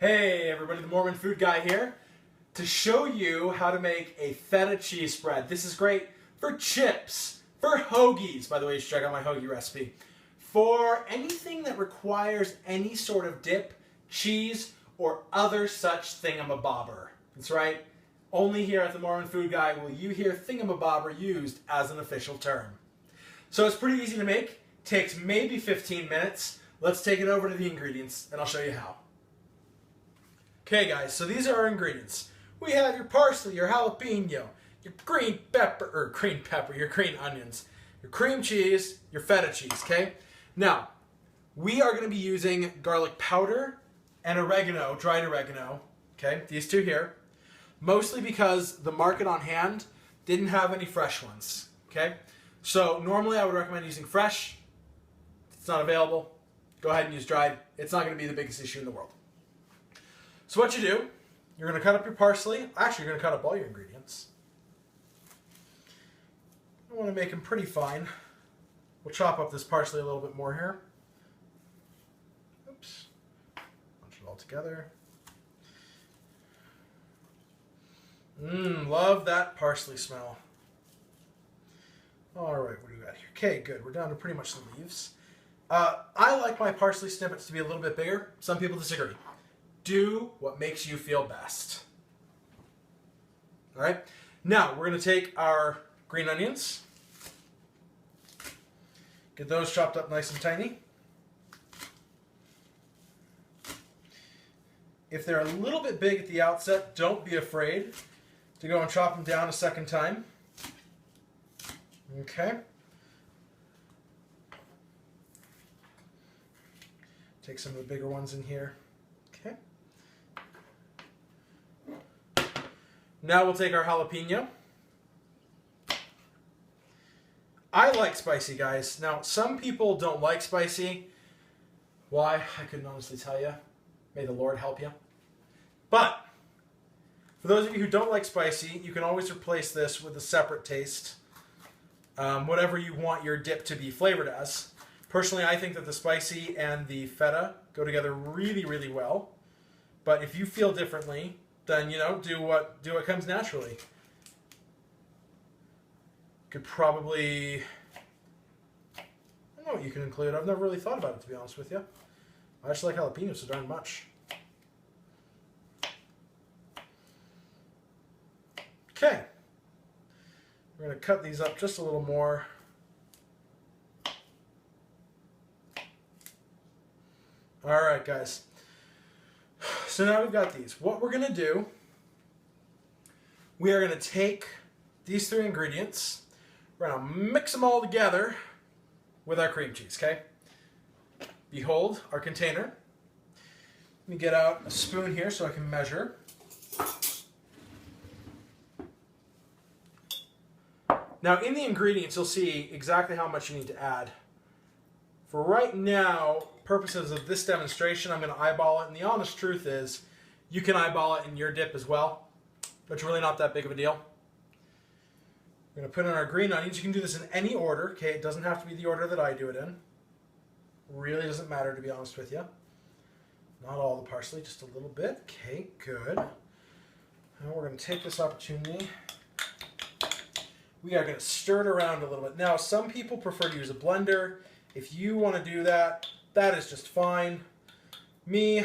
Hey everybody, the Mormon Food Guy here to show you how to make a feta cheese spread. This is great for chips, for hoagies, by the way you should check out my hoagie recipe, for anything that requires any sort of dip, cheese, or other such thingamabobber. That's right, only here at the Mormon Food Guy will you hear thingamabobber used as an official term. So it's pretty easy to make, takes maybe 15 minutes. Let's take it over to the ingredients and I'll show you how. Okay guys, so these are our ingredients. We have your parsley, your jalapeno, your green onions, your cream cheese, your feta cheese, okay? Now, we are going to be using garlic powder and oregano, dried oregano, okay? These two here. Mostly because the market on hand didn't have any fresh ones, okay? So normally I would recommend using fresh. If it's not available, go ahead and use dried. It's not going to be the biggest issue in the world. So what you do, you're going to cut up your parsley. Actually, you're going to cut up all your ingredients. I want to make them pretty fine. We'll chop up this parsley a little bit more here. Oops. Bunch it all together. Love that parsley smell. All right, what do we got here? Okay, good. We're down to pretty much the leaves. I like my parsley snippets to be a little bit bigger. Some people disagree. Do what makes you feel best. All right. Now we're going to take our green onions. Get those chopped up nice and tiny. If they're a little bit big at the outset, don't be afraid to go and chop them down a second time. Okay. Take some of the bigger ones in here. Okay. Now we'll take our jalapeno. I like spicy, guys. Now, some people don't like spicy. Why? I couldn't honestly tell you. May the Lord help you. But, for those of you who don't like spicy, you can always replace this with a separate taste. Whatever you want your dip to be flavored as. Personally, I think that the spicy and the feta go together really, really well. But if you feel differently, then, you know, do what comes naturally. Could probably, I don't know what you can include. I've never really thought about it, to be honest with you. I just like jalapenos so darn much. Okay. We're going to cut these up just a little more. All right, guys. So now we've got these. What we're going to do, we are going to take these three ingredients. We're going to mix them all together with our cream cheese, okay? Behold our container. Let me get out a spoon here so I can measure. Now, in the ingredients, you'll see exactly how much you need to add. For right now, purposes of this demonstration, I'm going to eyeball it, and the honest truth is, you can eyeball it in your dip as well. It's really not that big of a deal. We're going to put in our green onions. You can do this in any order, okay? It doesn't have to be the order that I do it in. Really doesn't matter, to be honest with you. Not all the parsley, just a little bit. Okay, good. Now we're going to take this opportunity. We are going to stir it around a little bit. Now, some people prefer to use a blender. If you want to do that, that is just fine. Me,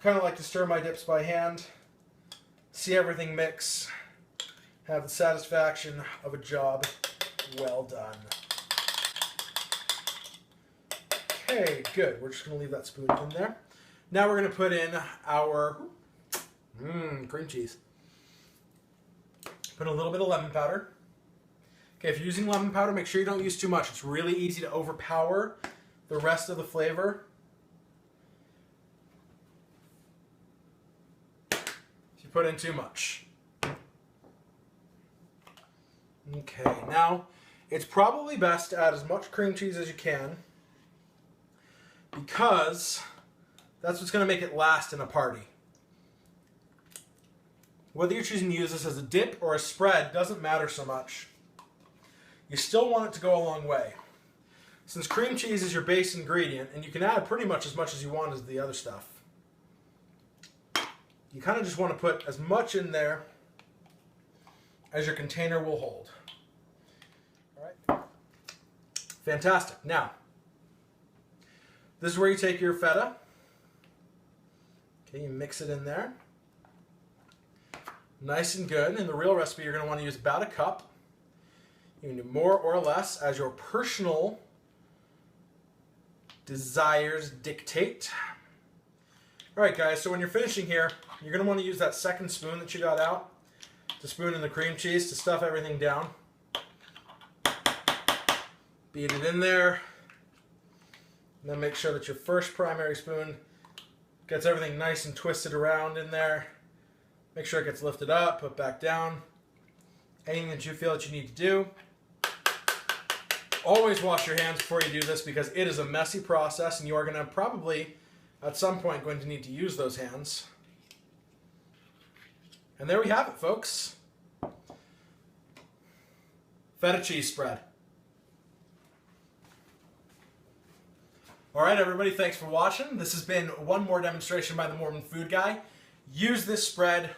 kind of like to stir my dips by hand, see everything mix, have the satisfaction of a job well done. Okay, good. We're just going to leave that spoon in there. Now we're going to put in our cream cheese. Put a little bit of lemon powder. Okay, if you're using lemon powder, make sure you don't use too much. It's really easy to overpower the rest of the flavor. If you put in too much. Okay, now it's probably best to add as much cream cheese as you can because that's what's going to make it last in a party. Whether you're choosing to use this as a dip or a spread doesn't matter so much. You still want it to go a long way. Since cream cheese is your base ingredient, and you can add pretty much as you want as the other stuff. you kind of just want to put as much in there as your container will hold. All right. Fantastic. Now, this is where you take your feta. Okay, you mix it in there. Nice and good. In the real recipe, you're going to want to use about a cup. You can do more or less as your personal desires dictate. All right, guys, so when you're finishing here, you're going to want to use that second spoon that you got out to spoon in the cream cheese to stuff everything down. Beat it in there. And then make sure that your first primary spoon gets everything nice and twisted around in there. Make sure it gets lifted up, put back down. Anything that you feel that you need to do. Always wash your hands before you do this because it is a messy process and you are going to probably, at some point, going to need to use those hands. And there we have it, folks. Feta cheese spread. All right, everybody, thanks for watching. This has been one more demonstration by the Mormon Food Guy. Use this spread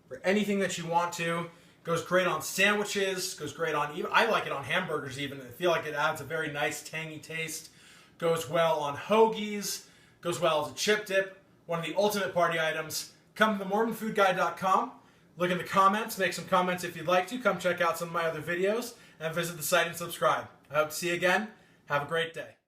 for anything that you want to. Goes great on sandwiches, goes great on, even I like it on hamburgers even. I feel like it adds a very nice tangy taste. Goes well on hoagies, goes well as a chip dip. One of the ultimate party items. Come to themormonfoodguy.com. Look in the comments, make some comments if you'd like to. Come check out some of my other videos and visit the site and subscribe. I hope to see you again. Have a great day.